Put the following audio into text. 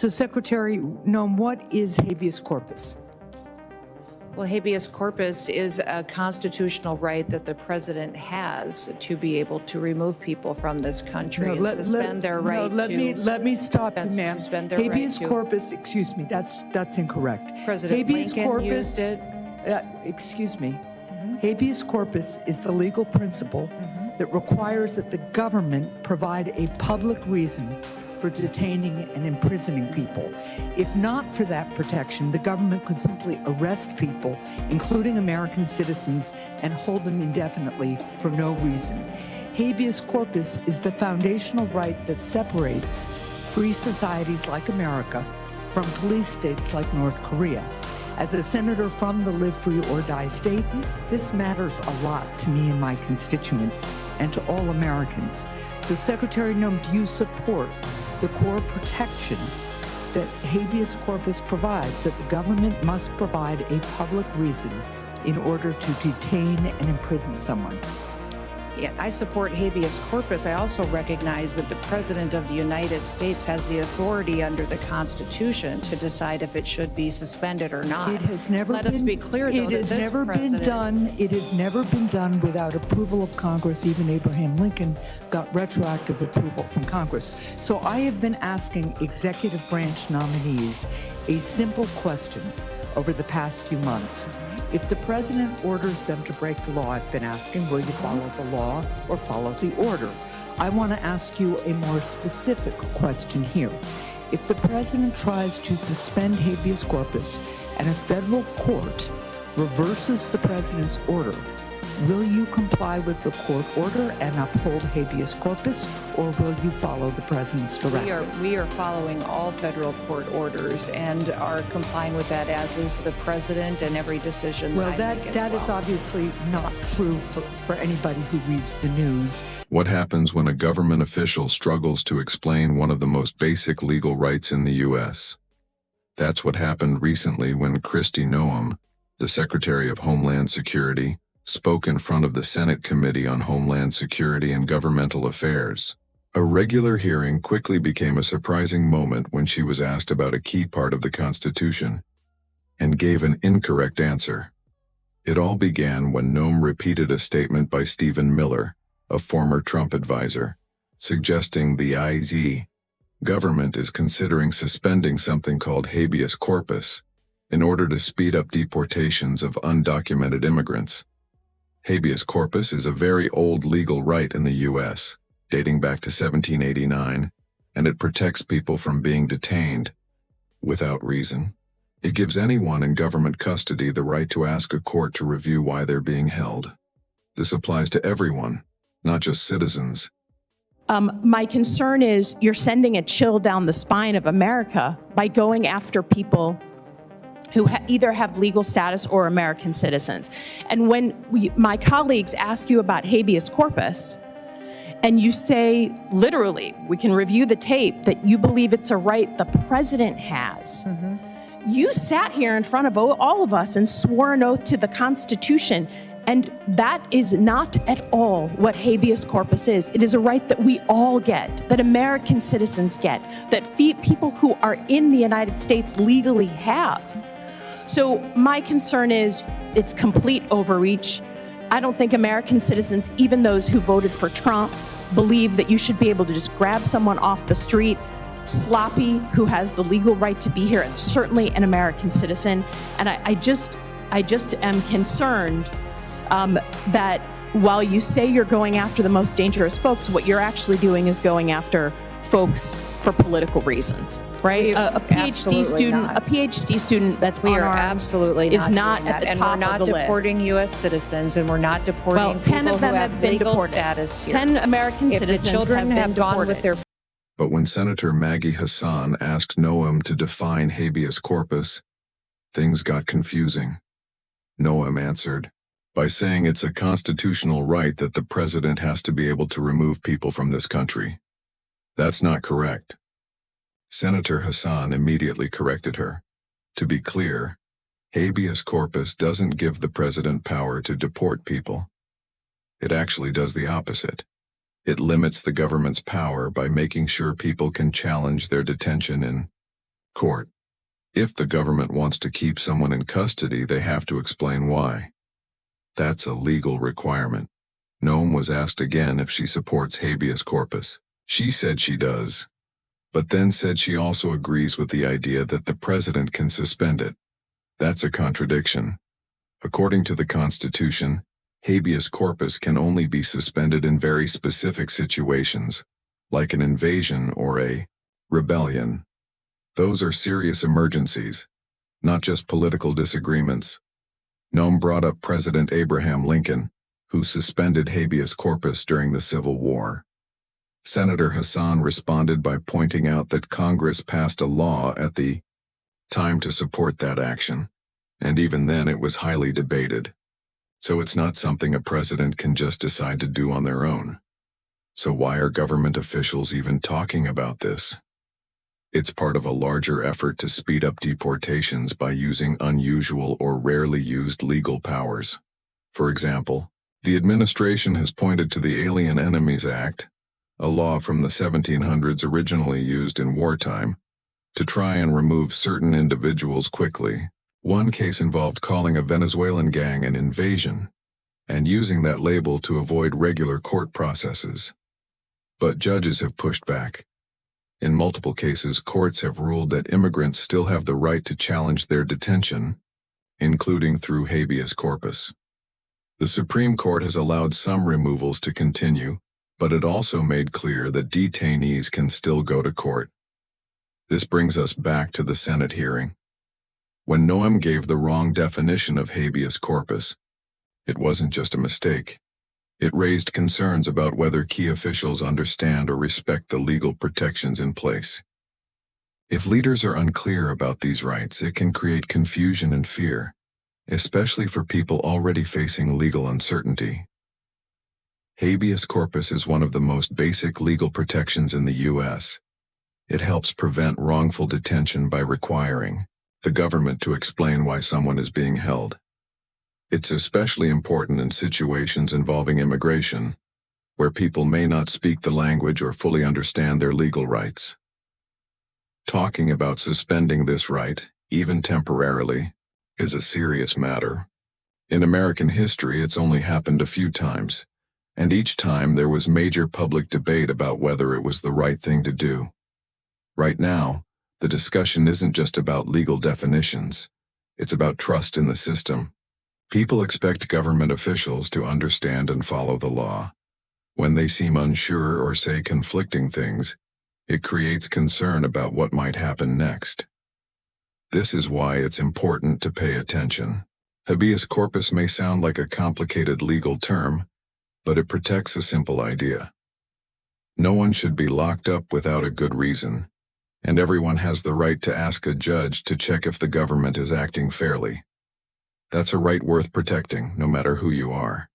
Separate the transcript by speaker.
Speaker 1: So, Secretary Noem, what is habeas corpus?
Speaker 2: Well, habeas corpus is a constitutional right that the president has to be able to remove people from this country and suspend their right to...
Speaker 1: Let me stop you, ma'am.
Speaker 2: Suspend their
Speaker 1: habeas
Speaker 2: right
Speaker 1: corpus, excuse me, that's incorrect.
Speaker 2: President
Speaker 1: habeas
Speaker 2: Lincoln
Speaker 1: corpus,
Speaker 2: used it.
Speaker 1: Excuse me. Habeas corpus is the legal principle that requires that the government provide a public reason for detaining and imprisoning people. If not for that protection, the government could simply arrest people, including American citizens, and hold them indefinitely for no reason. Habeas corpus is the foundational right that separates free societies like America from police states like North Korea. As a senator from the Live Free or Die state, this matters a lot to me and my constituents and to all Americans. So, Secretary Noem, do you support the core protection that habeas corpus provides, that the government must provide a public reason in order to detain and imprison someone?
Speaker 2: Yeah, I support habeas corpus. I also recognize that the President of the United States has the authority under the Constitution to decide if it should be suspended or not.
Speaker 1: It has never
Speaker 2: Let
Speaker 1: been,
Speaker 2: us be clear, though,
Speaker 1: it has never been done. It has never been done without approval of Congress. Even Abraham Lincoln got retroactive approval from Congress. So I have been asking executive branch nominees a simple question over the past few months. If the president orders them to break the law, I've been asking, will you follow the law or follow the order? I want to ask you a more specific question here. If the president tries to suspend habeas corpus and a federal court reverses the president's order, will you comply with the court order and uphold habeas corpus, or will you follow the president's directive?
Speaker 2: We are following all federal court orders and are complying with that, as is the president, and every decision
Speaker 1: that is obviously not true for anybody who reads the news.
Speaker 3: What happens when a government official struggles to explain one of the most basic legal rights in the U.S.? That's what happened recently when Kristi Noem, the Secretary of Homeland Security, spoke in front of the Senate Committee on Homeland Security and Governmental Affairs. A regular hearing quickly became a surprising moment when she was asked about a key part of the Constitution and gave an incorrect answer. It all began when Noem repeated a statement by Stephen Miller, a former Trump advisor, suggesting the IZ government is considering suspending something called habeas corpus in order to speed up deportations of undocumented immigrants. Habeas corpus is a very old legal right in the U.S., dating back to 1789, and it protects people from being detained without reason. It gives anyone in government custody the right to ask a court to review why they're being held. This applies to everyone, not just citizens.
Speaker 4: My concern is you're sending a chill down the spine of America by going after people who either have legal status or American citizens. And when my colleagues ask you about habeas corpus, and you say, literally, we can review the tape, that you believe it's a right the president has. You sat here in front of all of us and swore an oath to the Constitution, and that is not at all what habeas corpus is. It is a right that we all get, that American citizens get, that people who are in the United States legally have. So my concern is it's complete overreach. I don't think American citizens, even those who voted for Trump, believe that you should be able to just grab someone off the street, sloppy, who has the legal right to be here, and certainly an American citizen. And I just am concerned that while you say you're going after the most dangerous folks, what you're actually doing is going after folks for political reasons, right? A PhD student that's unarmed is not at the top of the list.
Speaker 2: And we're not deporting U.S. citizens, and we're not deporting people
Speaker 4: 10 of them
Speaker 2: who have
Speaker 4: been
Speaker 2: legal
Speaker 4: deported.
Speaker 2: status here.
Speaker 4: 10 American
Speaker 2: If
Speaker 4: citizens
Speaker 2: the children
Speaker 4: have
Speaker 2: gone
Speaker 4: deported.
Speaker 2: with their...
Speaker 3: But when Senator Maggie Hassan asked Noem to define habeas corpus, things got confusing. Noem answered by saying it's a constitutional right that the president has to be able to remove people from this country. That's not correct. Senator Hassan immediately corrected her. To be clear, habeas corpus doesn't give the president power to deport people. It actually does the opposite. It limits the government's power by making sure people can challenge their detention in Court. If the government wants to keep someone in custody, they have to explain why. That's a legal requirement. Noem was asked again if she supports habeas corpus. She said she does, but then said she also agrees with the idea that the president can suspend it. That's a contradiction. According to the Constitution, habeas corpus can only be suspended in very specific situations, like an invasion or a rebellion. Those are serious emergencies, not just political disagreements. Noem brought up President Abraham Lincoln, who suspended habeas corpus during the Civil War. Senator Hassan responded by pointing out that Congress passed a law at the time to support that action, and even then it was highly debated. So it's not something a president can just decide to do on their own. So why are government officials even talking about this? It's part of a larger effort to speed up deportations by using unusual or rarely used legal powers. For example, the administration has pointed to the Alien Enemies Act, a law from the 1700s originally used in wartime, to try and remove certain individuals quickly. One case involved calling a Venezuelan gang an invasion, and using that label to avoid regular court processes. But judges have pushed back. In multiple cases, courts have ruled that immigrants still have the right to challenge their detention, including through habeas corpus. The Supreme Court has allowed some removals to continue, but it also made clear that detainees can still go to court. This brings us back to the Senate hearing. When Noem gave the wrong definition of habeas corpus, it wasn't just a mistake. It raised concerns about whether key officials understand or respect the legal protections in place. If leaders are unclear about these rights, it can create confusion and fear, especially for people already facing legal uncertainty. Habeas corpus is one of the most basic legal protections in the U.S. It helps prevent wrongful detention by requiring the government to explain why someone is being held. It's especially important in situations involving immigration, where people may not speak the language or fully understand their legal rights. Talking about suspending this right, even temporarily, is a serious matter. In American history, it's only happened a few times, and each time there was major public debate about whether it was the right thing to do. Right now, the discussion isn't just about legal definitions, it's about trust in the system. People expect government officials to understand and follow the law. When they seem unsure or say conflicting things, it creates concern about what might happen next. This is why it's important to pay attention. Habeas corpus may sound like a complicated legal term, but it protects a simple idea. No one should be locked up without a good reason, and everyone has the right to ask a judge to check if the government is acting fairly. That's a right worth protecting, no matter who you are.